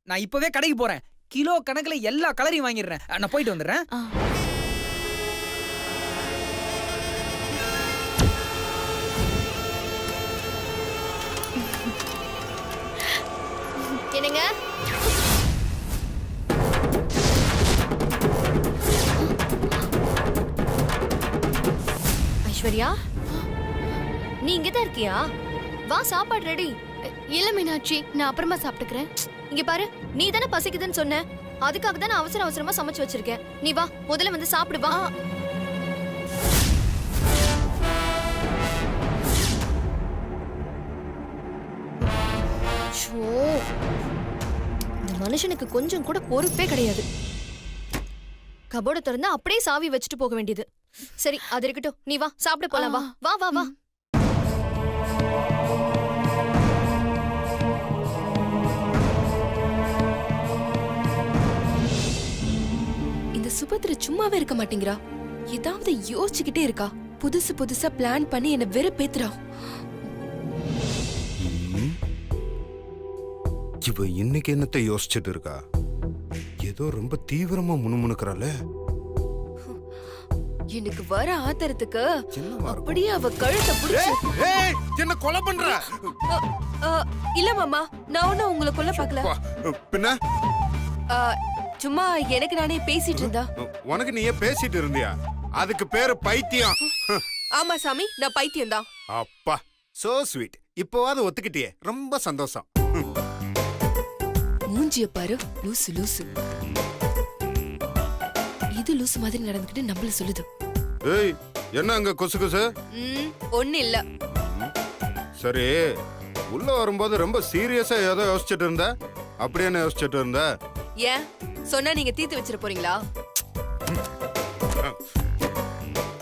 நான் இப்பவே கடைக்கு போறேன். கிலோ கணக்குல எல்லா கலரையும் வாங்கிடுறேன். நான் போயிட்டு வந்துடுறேன். என்னங்க? ஐஸ்வர்யா, நீ இங்கதான் இருக்கியா? வா, சாப்பாடு ரெடி. இல்ல மீனாட்சி, நான் அப்புறமா சாப்பிட்டுக்கிறேன். இங்க பாரு, நீ தானே பசிக்குதுன்னு சொன்ன. அதுக்காக தான் நான் அவசர அவசரமா சமைச்சு வச்சிருக்கேன். நீ வா, முதல்ல வந்து சாப்பிடு வா. ஷோ, இந்த மனுஷனுக்கு கொஞ்சம் கூட பொறுப்பே கிடையாது. கபோர்டை திறந்து அப்படியே சாவி வச்சுட்டு போக வேண்டியது. சரி, அது இருக்கட்டும். நீ வா, சாப்பிட போலாம். வா வா வா வா. இந்த சுபத்ரா சும்மாவே இருக்க மாட்டேங்கிறா. ஏதாவது யோசிச்சுக்கிட்டே இருக்கா. புதுசு புதுசா பிளான் பண்ணி என்ன வெறுப்பேத்துறா. இவ இன்னைக்கு என்னத்தை யோசிச்சுட்டு இருக்கா? ஏதோ ரொம்ப தீவிரமா முணுமுணுக்கிறாள. எனக்கு வர ஆத்திரத்துக்கு என்னவா இருக்கும்? அப்படியே அவ கழுத்தை புடிச்சு. ஏய், என்ன கொலை பண்ற? இல்ல மாமா, நான் ஒன்னும் உங்களை கொல்ல பார்க்கல. பின்ன சும்மா எனக்கு நானே பேசிட்டு இருந்தா. உனக்கு நீயே பேசிட்டு இருந்தியா? அதுக்கு பேரு பைத்தியம். ஆமா சாமி, நான் பைத்தியம் தான். அப்பா, சோ ஸ்வீட். இப்போவாது ஒத்துக்கிட்டியே, ரொம்ப சந்தோஷம். மூஞ்சிய பாரு, லூசு லூசு. இது லூசு மாதிரி நடந்துக்கிட்டு நம்மள சொல்லுது. ஏய், என்ன அங்க குசு குசு? ஒண்ணு இல்ல. சரி, உள்ள வரும்போது ரொம்ப சீரியஸா ஏதோ யோசிச்சுட்டு இருந்த. அப்படி என்ன யோசிச்சுட்டு இருந்த? ஏன் சொன்னா நீங்க தீர்த்து வச்சிட போறீங்களா?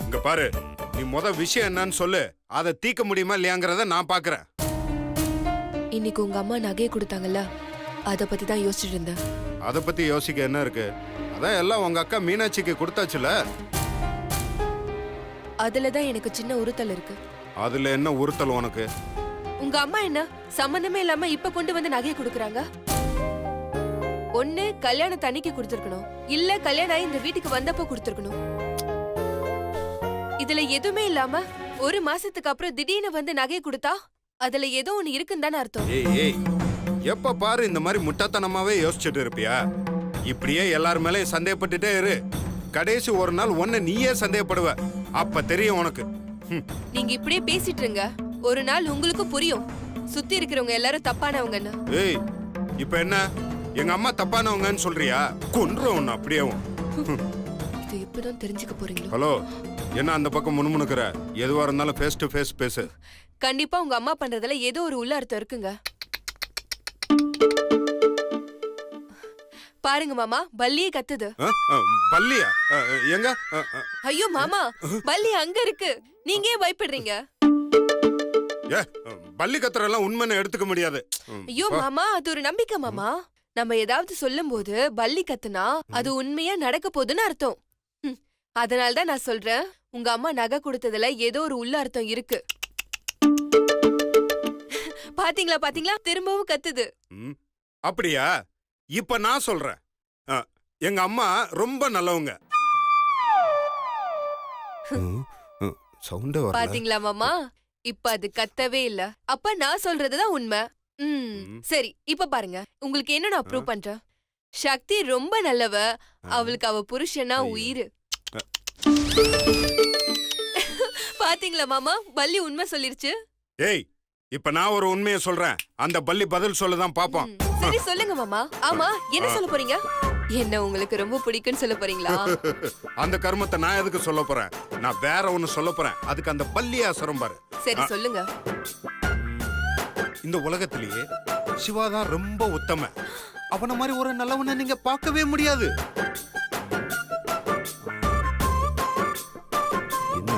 இங்க பாரு, நீ முத விஷயம் என்னன்னு சொல்லு. அதை தீக்க முடியுமா இல்லையாங்கிறத நான் பாக்குறேன். இன்னைக்கு உங்க அம்மா நகையை கொடுத்தாங்கல்ல, அத பத்தி தான் யோசிச்சுட்டு இருந்தேன். அதை பத்தி யோசிக்க என்ன இருக்கு? அதான் எல்லாம் உங்க அக்கா மீனாட்சிக்கு கொடுத்தாச்சுல. அதுலதான் எனக்கு சின்ன உறுத்தல் இருக்கு. அதுல என்ன உறுத்தல் உனக்கு? உங்க அம்மா என்ன சம்பந்தமே இல்லாம இப்ப கொண்டு வந்து நகையை கொடுக்கறாங்க? ஒண்ணு கல்யாணம் தண்ணிக்கு கொடுத்திருக்கணும், இல்ல கல்யாணம் ஆகி இந்த வீட்டுக்கு வந்தப்போ கொடுத்திருக்கணும். இதுல எதுவுமே இல்லாம ஒரு மாசத்துக்கு அப்புறம் திடீர்னு வந்து நகையை கொடுத்தா அதுல ஏதோ ஒண்ணு இருக்குன்னு தானே அர்த்தம். ஏய் ஏய், எப்ப பாரு இந்த மாதிரி முட்டாத்தனமாவே யோசிச்சுட்டு இருப்பியா? இப்படியே எல்லார் மேலயும் சந்தேகப்பட்டுட்டே இரு. கடைசி ஒரு நாள் ஒன்ன நீயே சந்தேகப்படுவ. அப்ப தெரியும் உனக்கு. நீங்க இப்படியே பேசிட்டு இருங்க, ஒரு நாள் உங்களுக்கு புரியும் சுத்தி இருக்கிறவங்க எல்லாரும் தப்பானவங்கன்னு. ஏய், இப்ப என்ன எங்க அம்மா தப்பானவங்கன்னு சொல்றியா? கொன்றும் ஒன்னு அப்படியே. இது எப்பதான் தெரிஞ்சுக்க போறீங்களோ? ஹலோ, என்ன அந்த பக்கம் முணுமுணுக்கிற? எதுவா இருந்தாலும் ஃபேஸ் டு ஃபேஸ் பேசு. கண்டிப்பா உங்க அம்மா பண்றதுல ஏதோ ஒரு உள்ள அர்த்தம் இருக்குங்க. பாருங்க மாமா, பல்லியே கத்துது. பல்லியா? எங்க? ஐயோ மாமா, பல்லி அங்க இருக்கு. நீங்க ஏன் பயப்படுறீங்க? ஏ, பல்லி கத்துறெல்லாம் உண்மைன்னு எடுத்துக்க முடியாது. ஐயோ மாமா, அது ஒரு நம்பிக்கை மாமா. நம்ம ஏதாவது சொல்லும் போது பல்லி கத்துனா அது உண்மையா நடக்க போகுதுன்னு அர்த்தம். அதனாலதான் நான் சொல்றேன், உங்க அம்மா நகை கொடுத்ததுல ஏதோ ஒரு உள்ள அர்த்தம் இருக்கு. பாத்தீங்களா பாத்தீங்களா, திரும்பவும் கத்துது. அப்படியா? இப்ப நான் சொல்றேன், எங்க அம்மா ரொம்ப நல்லவங்க. சவுண்ட் வரல. பாத்தீங்களா மாமா, இப்ப அது கத்தவே இல்ல. அப்ப நான் சொல்றதுதான் உண்மை. சரி, இப்ப பாருங்க, உங்களுக்கு என்ன நான் ப்ரூவ் பண்றேன். சக்தி ரொம்ப நல்லவ, அவளுக்கு அவ புருஷனா உயிர். பாத்தீங்களா மாமா, பல்லி உண்மை சொல்லிருச்சு. ஏய், இப்ப நான் ஒரு உண்மையை சொல்றேன், அந்த பல்லி பதில் சொல்லதான் பாப்போம். சரி சொல்லுங்க மாமா. ஆமா, என்ன சொல்ல போறீங்க? என்ன உங்களுக்கு ரொம்ப பிடிக்கும்னு சொல்ல போறீங்களா? அந்த கர்மத்தை நான் எதுக்கு சொல்ல போறேன்? நான் வேற ஒண்ணு சொல்ல போறேன். அதுக்கு அந்த பல்லியா அசரம் பாரு. சரி சொல்லுங்க. இந்த உலகத்திலேயே சிவாதான் ரொம்ப உத்தம. அவன மாதிரி ஒரு நல்லவனை நீங்க பார்க்கவே முடியாது. என்ன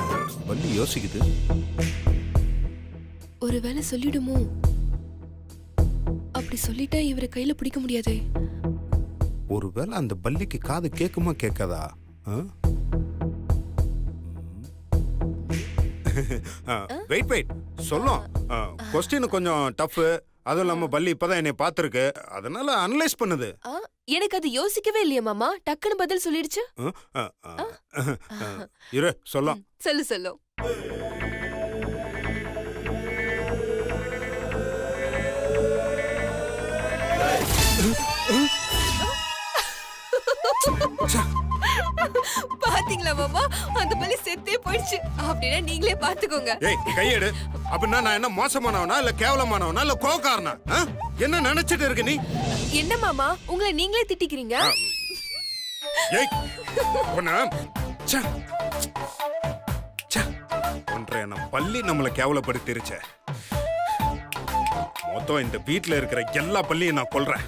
பல்லி யோசிக்குது? ஒருவேளை சொல்லிடுமோ? அப்படி சொல்லிட்டா இவரை கையில பிடிக்க முடியாதே. ஒருவேளை அந்த பல்லிக்கு காது கேக்குமா கேட்காதா? வெயிட் வெயிட் சொல்லும். கொஸ்டின் கொஞ்சம் டஃப், அதுவும் இல்லாம பள்ளி இப்பதான் என்னை பார்த்துருக்கு, அதனால அனலைஸ் பண்ணுது. ஆ, எனக்கு அது யோசிக்கவே இல்லையே மாமா, டக்குன்னு பதில் சொல்லிடுச்சு. இரு சொல்லும். சொல்லு சொல்லு. பாத்தீங்களா மாமா, அந்த பள்ளி செத்தே போயிடுச்சு. அப்படின்னா நீங்களே பாத்துக்கோங்க. ஏய் கையெடு. அப்படின்னா நான் என்ன மோசமானவனா இல்ல கேவலமானவனா இல்ல கோவக்காரனா? என்ன நினைச்சிட்டு இருக்க நீ? என்ன மாமா, உங்களை நீங்களே திட்டிக்கிறீங்க? ஏய் உன்னை ச்சே. ச்சே. ஒன்றைய நம்ம பள்ளி நம்மளை கேவலப்படுத்திருச்சே. மொத்தம் இந்த வீட்டுல இருக்கிற எல்லா பள்ளியும் நான் கொல்றேன்.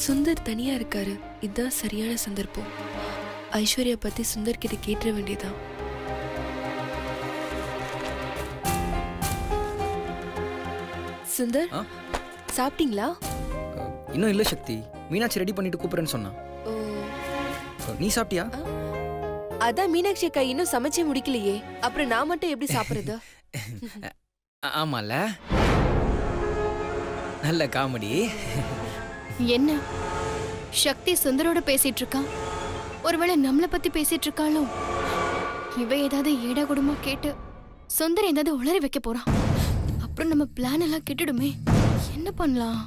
சுந்தர் தனியா இருக்காரு, இதுதான் சரியான சந்தர்ப்பம். ஐஸ்வர்யா பத்தி சுந்தர் கிட்ட கேட்ட வேண்டியதான். சுந்தர், சாப்பிட்டீங்களா? இன்னும் இல்ல சக்தி, மீனாட்சி ரெடி பண்ணிட்டு கூப்பிடுறேன்னு சொன்னா. ஓ, நீ சாப்பிட்டியா? அதான் மீனாட்சி அக்கா இன்னும் சமைச்சே முடிக்கலையே, அப்புறம் நான் மட்டும் எப்படி சாப்பிடுறது? ஆமால, நல்ல காமெடி. என்ன சக்தி சுந்தரோட பேசிட்டு இருக்கா? ஒருவேளை நம்மள பத்தி பேசிட்டு இருக்காளோ? இவ ஏதாவது ஏடா கூடமா கேட்டு சுந்தர் ஏதாவது உளறி வைக்க போறான். அப்புறம் நம்ம பிளான் எல்லாம் கெட்டுடுமே. என்ன பண்ணலாம்?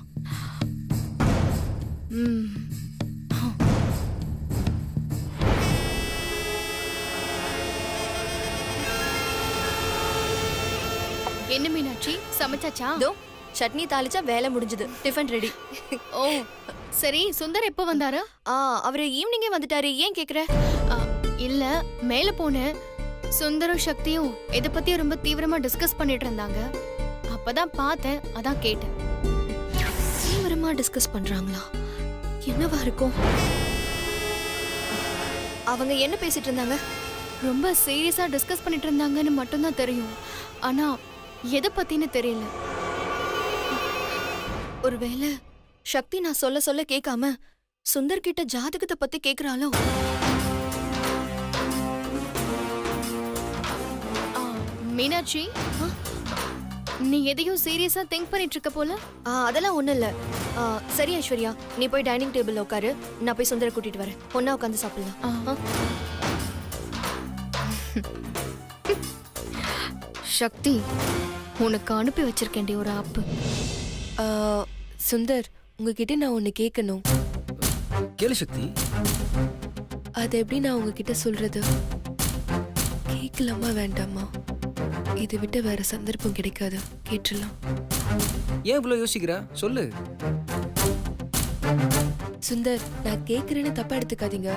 என்ன மீனாட்சி, சமைச்சாச்சா? இதோ சட்னி தாளிச்சா வேலை முடிஞ்சது. Tiffin ready. ஓ சரி, சுந்தர் எப்போ வந்தாரு? அவரு ஈவினிங்கே வந்துட்டாரு. ஏன் கேக்குற? ஆ, இல்ல, மேல போனேன். சுந்தரும் சக்தியும் இத பத்தி ரொம்ப தீவிரமா டிஸ்கஸ் பண்ணிட்டு இருந்தாங்க. அப்பதான் பார்த்தேன், அதான் கேட்டேன். தீவிரமா டிஸ்கஸ் பண்றாங்களா? என்னவா இருக்கும்? அவங்க என்ன பேசிட்டு இருந்தாங்க? ரொம்ப சீரியஸா டிஸ்கஸ் பண்ணிட்டு இருந்தாங்கன்னு மட்டும்தான் தெரியும். ஆனா எதை பத்தின்னு தெரியல. ஒருவேளை சக்தி நான் சொல்ல சொல்ல கேட்காம சுந்தர் கிட்ட ஜாதகத்தை பத்தி கேக்குறாளோ? மீனாட்சி, நீ எதையும் சீரியஸா திங்க் பண்ணிட்டு இருக்க போல. அதெல்லாம் ஒண்ணும் இல்ல. சரி ஐஸ்வர்யா, நீ போய் டைனிங் டேபிள்ல உட்காரு, நான் போய் சுந்தர கூட்டிட்டு வரேன். ஒண்ணா உட்காந்து சாப்பிடலாம். சக்தி, உனக்கு அனுப்பி வச்சிருக்கேன்டி ஒரு ஆப்பு. சுந்தர், உங்ககிட்ட நான் ஒன்னு கேட்கணும். கேளு சக்தி. அது எப்படி நான் உங்ககிட்ட சொல்றது? கேட்கலாமா வேண்டாமா? இதை விட்டு வேற சந்தர்ப்பம் கிடைக்காது, கேட்டுலாம். ஏன் இவ்வளவு யோசிக்கிற? சொல்லு. சுந்தர், நான் கேக்குறேன்னு தப்பா எடுத்துக்காதீங்க.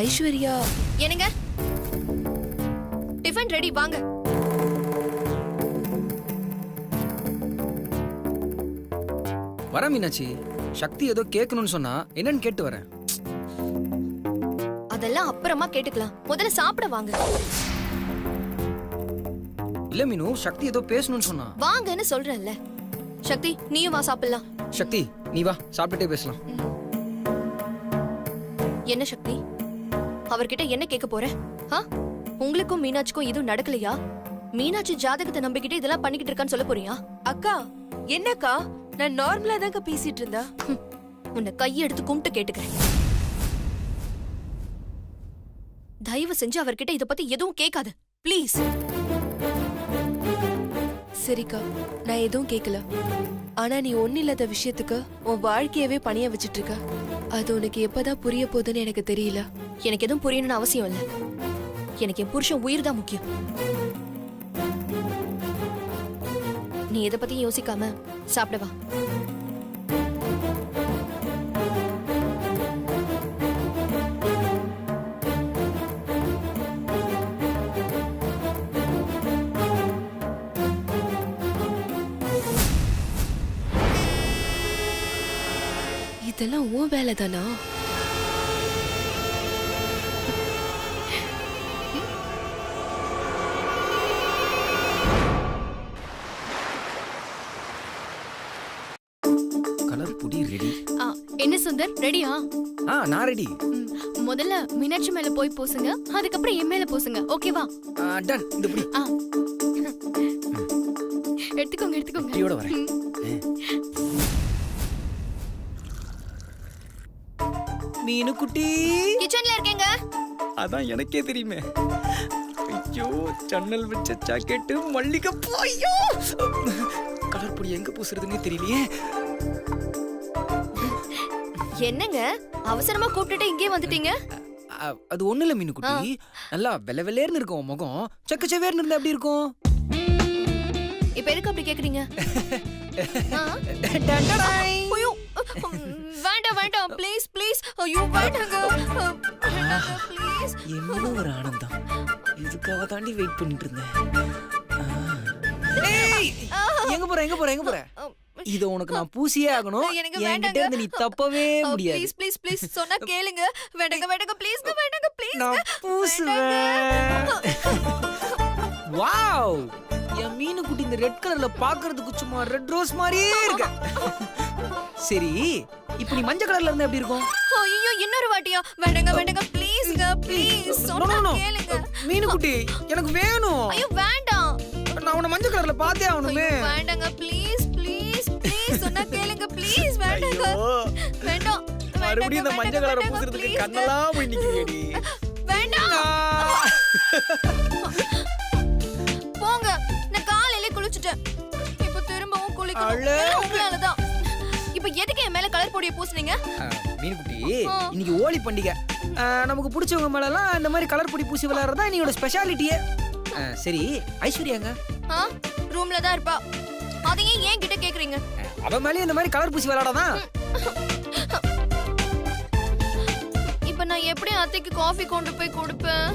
ஐஸ்வர்யா. என்னங்க? டிஃபன் ரெடி, வாங்க. வர மீனாட்சி, சக்தி ஏதோ கேட்கணும்னு சொன்னா என்னன்னு கேட்டு வரேன். அதெல்லாம் அப்புறமா கேட்டுக்கலாம், முதல்ல சாப்பிட வாங்க. இல்ல மீனு, சக்தி ஏதோ பேசணும்னு சொன்னா. வாங்கன்னு சொல்றேன்ல. சக்தி, நீயும் வா சாப்பிடலாம். சக்தி, நீ வா, சாப்பிட்டுட்டே பேசலாம். என்ன சக்தி, அவர்கிட்ட என்ன கேட்க போற? உங்களுக்கும் மீனாட்சிக்கும் இதுவும் நடக்கலையா? மீனாட்சி ஜாதகத்தை நம்பிக்கிட்டு இதெல்லாம் பண்ணிக்கிட்டு இருக்கான்னு சொல்ல போறியா? அக்கா, என்னக்கா? நான் நார்மலா தாங்க பேசிட்டு இருந்தா. உன்னை கையை எடுத்து கும்பிட்டு கேட்டுக்கிறேன். தயவு செஞ்சு அவர்கிட்ட இத பத்தி எதுவும் கேட்காத, ப்ளீஸ். சரிக்கா, நான் எதுவும் கேட்கல. ஆனா நீ ஒண்ணு இல்லாத விஷயத்துக்கு உன் வாழ்க்கையவே பணிய வச்சிட்டு இருக்க. அது உனக்கு எப்பதான் புரிய போகுதுன்னு எனக்கு தெரியல. எனக்கு எதுவும் புரியணும்னு அவசியம் இல்ல. எனக்கு என் புருஷன் உயிர் தான் முக்கியம். நீ எதை பத்தியும் யோசிக்காம சாப்பிட வா. இதெல்லாம் உன் வேலை தானா? கலர் பொடி ரெடி. என்ன சுந்தர், ரெடியா? நான் ரெடி. முதல்ல மீனாட்சி மேல போய் பூசுங்க, அதுக்கப்புறம் என் மேல பூசுங்க. ஓகேவா? டன். இந்த இப்படி எடுத்துக்கோங்க எடுத்துக்கோங்க. இப்படியோட வரேன். மீனு குட்டி. கிச்சன்ல இருக்கேங்க. அதான் எனக்கே தெரியுமே. ஐயோ, ஜன்னல் வச்ச ஜாக்கெட்டு, மல்லிகைப்பூ. ஐயோ, கலர் பொடி எங்க பூசுறதுன்னே தெரியலையே. என்னங்க அவசரமா கூப்பிட்டுட்டு இங்கே வந்துட்டீங்க? அது ஒண்ணு இல்ல மீனு குட்டி. நல்லா வெள்ளை வெள்ளேர்னு இருக்கும் உன் முகம். செக்கச்சவேர்னு இருந்தா எப்படி இருக்கும்? இப்ப எதுக்கு அப்படி கேக்குறீங்க? ஐயோ, வேண்டாம் வேண்டாம் ப்ளீஸ் ப்ளீஸ். ஐயோ வேண்டாங்க ப்ளீஸ். என்ன ஒரு ஆனந்தம். இதுக்காக தாண்டி வெயிட் பண்ணிட்டு இருந்தேன். எங்க போற எங்க போற எங்க போற? இத உனக்கு நான் பூசியே ஆகணும். எனக்கு என்கிட்ட இருந்து நீ தப்பவே முடியாது. ப்ளீஸ் ப்ளீஸ் ப்ளீஸ் சொன்னா கேளுங்க. வேண்டாங்க வேண்டாங்க ப்ளீஸ் வேண்டாங்க ப்ளீஸ். நான் பூசுவேன். வாவ், என் மீனு குட்டி இந்த ரெட் கலர்ல பாக்குறதுக்கு சும்மா ரெட் ரோஸ் மாதிரியே இருக்கு. சரி, இப்போ நீ மஞ்சள் கலர்ல இருந்தா எப்படி இருக்கும்? ஐயோ இன்னொரு வாட்டியா? வேண்டாங்க வேண்டாங்க ப்ளீஸ்ங்க ப்ளீஸ் சொன்னா கேளுங்க. மீனு குட்டி எனக்கு வேணும். ஐயோ வேண்டாம். நான் உன்னை மஞ்சள் கலர்ல பார்த்தே ஆகணுமே. வேண்டாங்க ப்ளீஸ் ப்ளீஸ் ப்ளீஸ் சொன்னா கேளுங்க ப்ளீஸ். வேண்டாங்க வேண்டாம். மறுபடியும் இந்த மஞ்சள் கலரை பூசுறதுக்கு கண்ணெல்லாம் போய் நிக்கிறீடி. வேண்டாம் போங்க. நான் காலையில குளிச்சிட்டேன். இப்போ திரும்பவும் குளிக்கணும். உங்களாலதான். இப்போ எதுக்கு என் மேல கலர் பொடியை பூசுனீங்க? மீனு குட்டி, இன்னைக்கு ஹோலி பண்டிகை. நமக்கு பிடிச்சவங்க மேல எல்லாம் இந்த மாதிரி கலர் பொடி பூசி விளையாடுறதா என்னோட ஸ்பெஷாலிட்டியே. சரி, ஐஸ்வர்யாங்க ரூம்ல தான் இருப்பா. அதையே ஏன் கிட்ட கேக்குறீங்க? அவ மேலே இந்த மாதிரி கலர் பூசி விளையாடாதான். இப்ப நான் எப்படி அத்தைக்கு காஃபி கொண்டு போய் கொடுப்பேன்?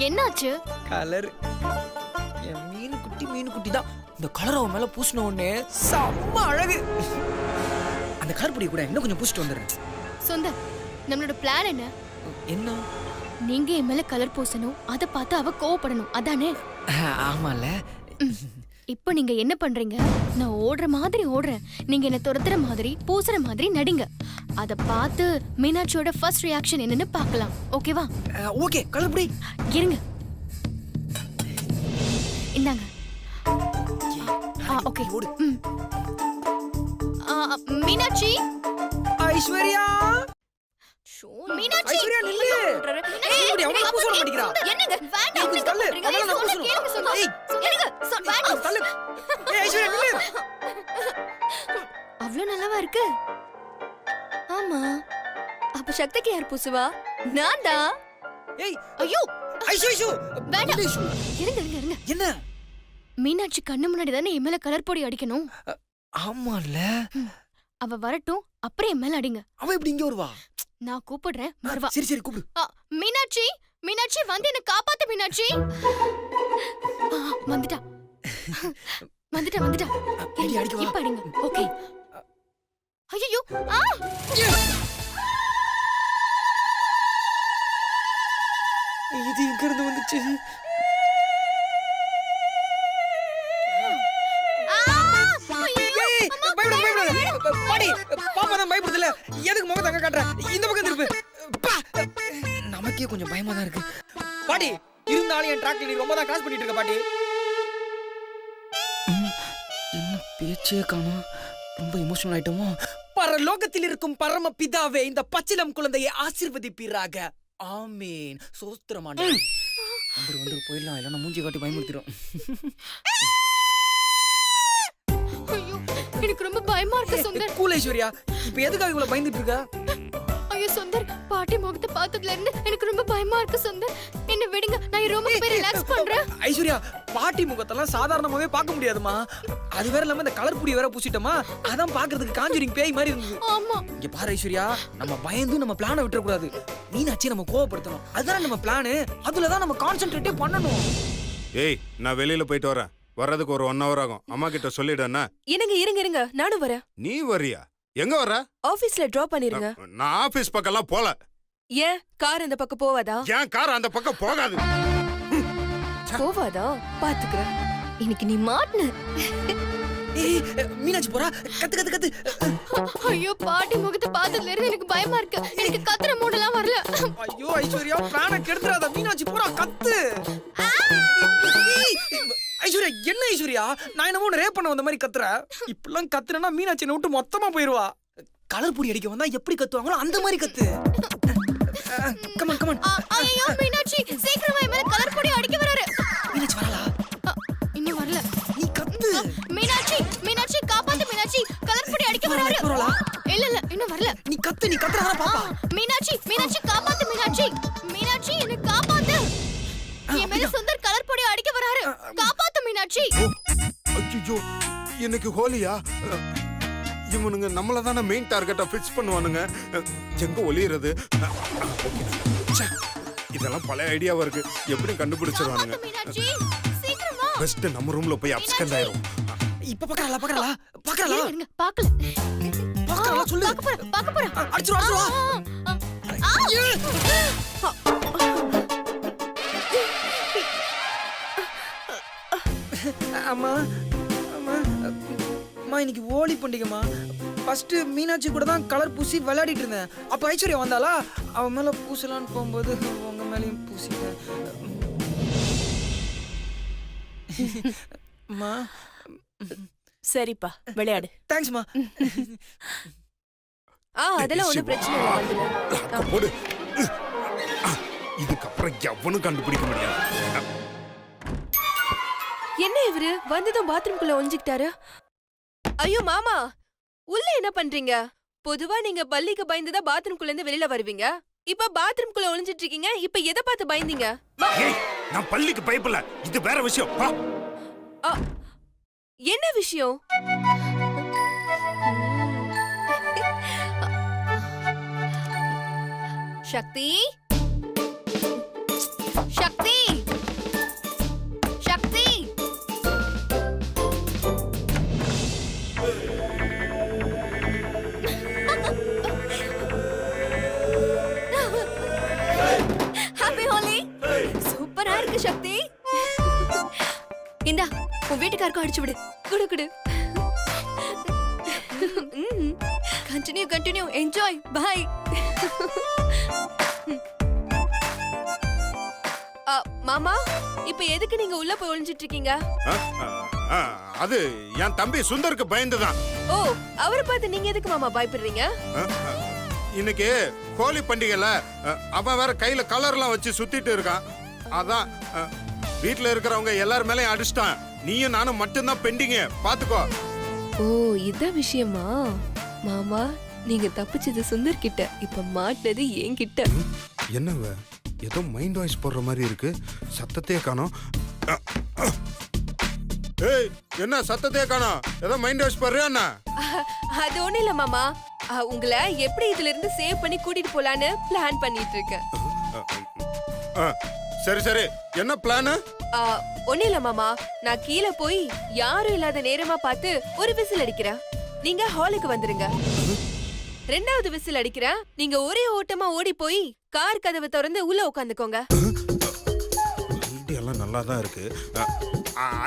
என்னாச்சு? கலர். என் மீனு குட்டி தான் இந்த கலர் அவன் மேல பூசின உடனே செம்ம அழகு. அந்த கலர் பொடி கூட இன்னும் கொஞ்சம் பூசிட்டு வந்துடுறேன். சுந்தர், நம்மளோட பிளான் என்ன? என்ன? நீங்க என் மேல கலர் பூசணும், அத பார்த்து அவ கோவப்படணும், அதானே? ஆமால. இப்போ நீங்க என்ன பண்றீங்க? நான் ஓடுற மாதிரி ஓடுறேன், நீங்க என்ன துரத்துற மாதிரி பூசுற மாதிரி நடிங்க. அத பார்த்து மீனாட்சியோட ஃபர்ஸ்ட் ரியாக்ஷன் என்னன்னு பார்க்கலாம். ஓகேவா? ஓகே, கலர் பொடி இருங்க, இந்தாங்க. ஓகே. மீனாட்சி. ஐஸ்வர்யா. மீனாட்சி. ஐஸ்வர்யா நில்லு. இப்படி அவளை பூச விட மாட்டேங்கிறா. என்னங்க வேண்டாம் நீ தள்ளு. அவளை நான் பூசணும். கேளுங்க சொன்னா. ஏய், என்னங்க வேண்டாம் தள்ளு. ஏய் ஐஸ்வர்யா நில்லு. அவ்ளோ நல்லாவா இருக்கு? ஆமா. அப்ப சக்திக்கு யார் பூசுவா? நான் தான். ஏய் ஐயோ ஐஷு. வேண்டாம். இருங்க இருங்க இருங்க. என்ன? மீனாட்சி கண்ணு முன்னாடி தானே என் மேல கலர் பொடி அடிக்கணும். ஆமால. அவ வரட்டும், அப்புறம் என் மேல அடிங்க. அவ எப்படி இங்க வருவா? நான் கூப்பிடுறேன், வருவா. சரி சரி கூப்பிடு. மீனாட்சி, மீனாட்சி வந்து என்ன காப்பாத்து மீனாட்சி. வந்துட்டா வந்துட்டா வந்துட்டா. அடி அடிக்கவா? இப்ப அடிங்க. ஓகே. ஐயோ. இது எங்க இருந்து வந்துச்சு? பயப்படுதுல, எதுக்கு முகத்தை அங்க காட்டுற? இந்த பக்கம் திருப்பு. நமக்கே கொஞ்சம் பயமா தான் இருக்கு. பாட்டி, இருந்தாலும் என் ட்ராக்ல நீ ரொம்ப தான் கிராஸ் பண்ணிட்டு இருக்க பாட்டி. என்ன பேச்சே காணோம். ரொம்ப எமோஷனல் ஆயிட்டோமோ? பரலோகத்தில் இருக்கும் பரம பிதாவே, இந்த பச்சிலம் குழந்தையை ஆசீர்வதிப்பீராக. ஆமீன். சோஸ்திரமான வந்து போயிடலாம், இல்லைன்னா மூஞ்சி காட்டி பயமுறுத்திடும். எனக்கு ரொம்ப பயமா இருக்கு சுந்தர். கூல் ஐஸ்வர்யா, இப்ப எதுக்காக இவ்வளவு பயந்துட்டு இருக்க? ஐயோ சுந்தர், பாட்டி முகத்தை பார்த்ததுல இருந்து எனக்கு ரொம்ப பயமா இருக்கு சுந்தர். என்ன விடுங்க, நான் ரூமுக்கு போய் ரிலாக்ஸ் பண்றேன். ஐஸ்வர்யா, பாட்டி முகத்தெல்லாம் சாதாரணமாவே பார்க்க முடியாதுமா. அது வேற இல்லாம இந்த கலர் பொடி வேற பூசிட்டோமா, அதான் பாக்குறதுக்கு காஞ்சூரிங் பேய் மாதிரி இருந்தது. ஆமா. இங்க பாரு ஐஸ்வர்யா, நம்ம பயந்து நம்ம பிளானை விட்டுற கூடாது. மீனாட்சி நம்ம கோவப்படுத்தணும், அதுதான் நம்ம பிளானு. அதுலதான் நம்ம கான்சென்ட்ரேட்டே பண்ணணும். ஏய், நான் வெளியில போயிட்டு வரேன். வர்றதுக்கு ஒரு 1 hour ஆகும். அம்மா கிட்ட சொல்லிடுறேன்னா. என்னங்க இருங்க இருங்க, நானும் வரேன். நீ வரியா? எங்க வர? ஆபீஸ்ல டிராப் பண்ணிருங்க. நான் ஆபீஸ் பக்கம்லாம் போல. ஏன் கார் இந்த பக்கம் போவாதா? ஏன் கார் அந்த பக்கம் போகாது? போவாதா? பாத்துக்கிறேன். இன்னைக்கு நீ மாட்ன. ஏய், மீனாட்சி போறா, கத்து கத்து கத்து. ஐயோ பாட்டி முகத்தை பார்த்ததுல இருந்து எனக்கு பயமா இருக்கு. எனக்கு கத்துற மூடெல்லாம் வரல. ஐயோ ஐஸ்வர்யா, பிராண கெடுத்துறாத. மீனாட்சி போறா, கத்து. ஐஸ்வர்யா, என்ன ஐஸ்வர்யா, நான் என்னமோ ரேப் பண்ண வந்த மாதிரி கத்துற. இப்பெல்லாம் கத்துறேன்னா மீனாட்சி என்னை விட்டு மொத்தமா போயிருவா. கலர் பொடி அடிக்க வந்தா எப்படி கத்துவாங்களோ அந்த மாதிரி கத்து. Come on come on. ஐயோ மீனாட்சி, சீக்கிரமா என் மேல கலர் பொடி அடிக்க வராரு. மீனாட்சி வரலா? இன்னும் வரல. நீ கத்து. மீனாட்சி, மீனாட்சி காப்பாத்து மீனாட்சி, கலர் பொடி அடிக்க வராரு. வரலா? இல்ல இல்ல இன்னும் வரல. நீ கத்து, நீ கத்துறதா பாப்பா. மீனாட்சி, மீனாட்சி காப்பாத்து மீனாட்சி. மீனாட்சி என்ன காப்பாத்து. என் மேல சுந்தர் கலர் பொடி அடிக்க வராரு. காப்பாத்து மீனாட்சி. ஐயோ, இன்னைக்கு ஹோலியா? இவனுங்க நம்மள தானே மெயின் டார்கெட்டா ஃபிக்ஸ் பண்ணுவானுங்க. எங்க ஒளியறது? இதெல்லாம் பழைய ஐடியாவா இருக்கு. எப்படி கண்டுபிடிச்சிருவானுங்க? மீனாட்சி சீக்கிரமா. பெஸ்ட் நம்ம ரூம்ல போய் அப்ஸ்கண்ட் ஆயிரும். இப்ப பாக்கறல பாக்கறல பாக்கறல இருங்க பார்க்கல. பாக்கறல சொல்லு. பார்க்க போறேன். அடிச்சுடா அம்மா அம்மா அம்மா, இன்னைக்கு ஹோலி பண்டிகைமா. ஃபர்ஸ்ட் மீனாட்சி கூட தான் கலர் பூசி விளையாடிட்டு இருந்தேன். அப்ப ஐஸ்வர்யா வந்தாளா, அவன் மேல பூசலான்னு போகும்போது உங்க மேலயும் பூசிட்டேன். அம்மா சரிப்பா, விளையாடு. தேங்க்ஸ்மா. அதெல்லாம் ஒண்ணும் பிரச்சனை இல்ல வந்துல. போடு. இதுக்கப்புறம் எவனும் கண்டுபிடிக்க முடியாது. என்ன இவரு வந்ததும் பாத்ரூம்குள்ள ஒளிஞ்சுக்கிட்டாரு? ஐயோ மாமா, உள்ள என்ன பண்றீங்க? பொதுவா நீங்க பல்லிக்கு பயந்துதான் பாத்ரூம்குள்ள இருந்து வெளியில வருவீங்க. இப்ப பாத்ரூம்குள்ள ஒளிஞ்சிட்டு இருக்கீங்க. இப்ப எதை பார்த்து பயந்தீங்க? ஏய், நான் பள்ளிக்கு பயப்படல. இது வேற விஷயம். வா. என்ன விஷயம்? சக்தி, சக்தி, சக்தி. ஹாப்பி ஹோலி. சூப்பரா இருக்கு சக்தி. இந்தா உன் வீட்டுக்காரக்கும் அடிச்சு விடு. குடு குடு. Continue continue, enjoy. பை. மாமா, இப்ப எதுக்கு நீங்க உள்ள போய் ஒளிஞ்சிட்டு இருக்கீங்க? அது என் தம்பி சுந்தருக்கு பயந்துதான். ஓ, அவரை பார்த்து நீங்க எதுக்கு மாமா பயப்படுறீங்க? இன்னைக்கு ஹோலி பண்டிகைல அவன் வேற கையில கலர்லாம் வச்சு சுத்திட்டு இருக்கான். அதான் வீட்டுல இருக்கிறவங்க எல்லாரும் மேலயும் அடிச்சிட்டான். நீயும் நானும் மட்டும்தான் பெண்டிங்க. பாத்துக்கோ. ஓ, இதான் விஷயமா? மாமா, நீங்க தப்பிச்சது சுந்தர் கிட்ட, இப்ப மாட்டது என்கிட்ட. என்னவ ஏதோ மைண்ட் வாய்ஸ் போடுற மாதிரி இருக்கு. சத்தத்தையே காணோம். ஏய், என்ன சத்தத்தையே காணோம்? ஏதோ மைண்ட் வாய்ஸ் போடுறியா? அது ஒண்ணு இல்ல மாமா, உங்களை எப்படி இதுல இருந்து சேவ் பண்ணி கூட்டிட்டு போலான்னு பிளான் பண்ணிட்டு இருக்கேன். சரி சரி, என்ன பிளான்? ஒண்ணு இல்ல மாமா, நான் கீழே போய் யாரும் இல்லாத நேரமா பார்த்து ஒரு விசில் அடிக்கிறேன். நீங்க ஹாலுக்கு வந்துருங்க. ரெண்டாவது விசில் அடிக்கிறேன். நீங்க ஒரே ஓட்டமா ஓடி போய் கார் கதவை திறந்து உள்ள உட்காந்துக்கோங்க. ஐடியாலாம் நல்லா தான் இருக்கு.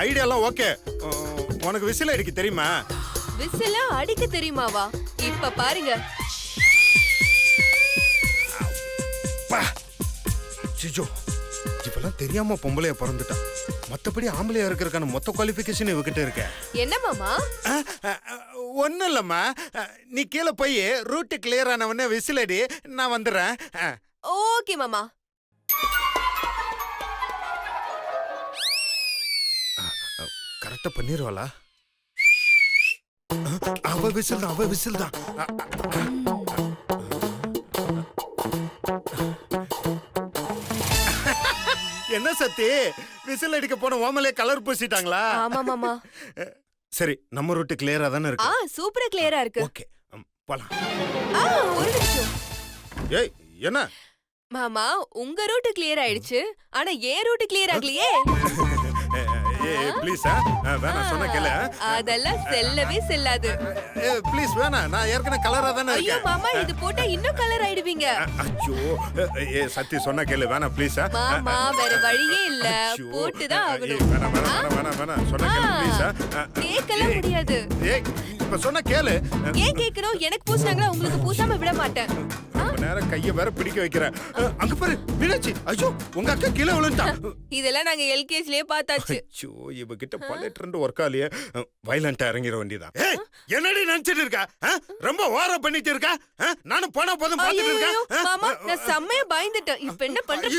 ஐடியாலாம் ஓகே. உனக்கு விசில் அடிக்க தெரியுமா? விசில அடிக்க தெரியுமாவா? இப்ப பாருங்க. சிஜோ, இப்பெல்லாம் தெரியாம பொம்பளைய பிறந்துட்டா. மத்தபடி ஆம்பளையா இருக்கிறதுக்கான மொத்த குவாலிஃபிகேஷன் இவகிட்ட இருக்க. என்ன மாமா? ஒன்னும் இல்லம்மா, நீ கீழே போய் ரூட் கிளியர் ஆனவன விசில் அடி, நான் வந்துடுறேன். ஓகே மாமா. கரெக்டா பண்ணிருவாளா? அவ விசில் தான், அவ விசில் தான். என்ன சத்தி, விசில் அடிக்க போன ஓமலே கலர் பூசிட்டாங்களா? ஆமா மாமா. சரி, நம்ம ரூட் கிளியரா தானே இருக்கு. சூப்பரா கிளியரா இருக்கு. ஓகே, போலாம். ஒரு நிமிஷம். ஏய், என்ன மாமா, உங்க ரூட் கிளியர் ஆயிடுச்சு, ஆனா ஏன் ரூட் கிளியர் ஆகலையே? ப்ளீஸ் வேணாம் சொன்ன கேளு அதெல்லாம் செல்லவே செல்லாது. ப்ளீஸ் வேணாம் நான் ஏற்கனவே கலரா தானே ஐயோ இருக்கேன் மாமா, இது போட்டா இன்னும் கலர் ஆயிடுவீங்க. ஐயோ சத்தி சொன்ன கேளு வேணாம் ப்ளீஸ் மாமா வேற வழியே இல்ல, போட்டுதான் ஆகணும். வேணாம் வேணாம் வேணாம் வேணாம் சொன்ன கேளு ப்ளீஸ் கேட்கலாம் முடியாது. ஏய் இப்ப சொன்ன கேளு ஏன் கேட்கணும்? எனக்கு பூசினாங்களா, உங்களுக்கு பூசாம விட மாட்டேன். ரொம்ப நேரம் கைய வேற பிடிக்க வைக்கிற அங்க பாரு மீனாட்சி ஐயோ உங்க அக்கா கீழே விழுந்துட்டா இதெல்லாம் நாங்க எல்கேஜ்லயே பார்த்தாச்சு. ஐயோ இவகிட்ட பழைய ட்ரெண்ட் ஒர்க் ஆலியே வயலண்டா இறங்கிற வேண்டியதான் ஏய் என்னடி நினைச்சிட்டு இருக்க ரொம்ப ஓவரா பண்ணிட்டு இருக்க நானும் போனா போதும் பாத்துட்டு ஐயோ, இருக்கேன் மாமா நான் செம்மையா பயந்துட்டேன். இப்ப என்ன பண்றது?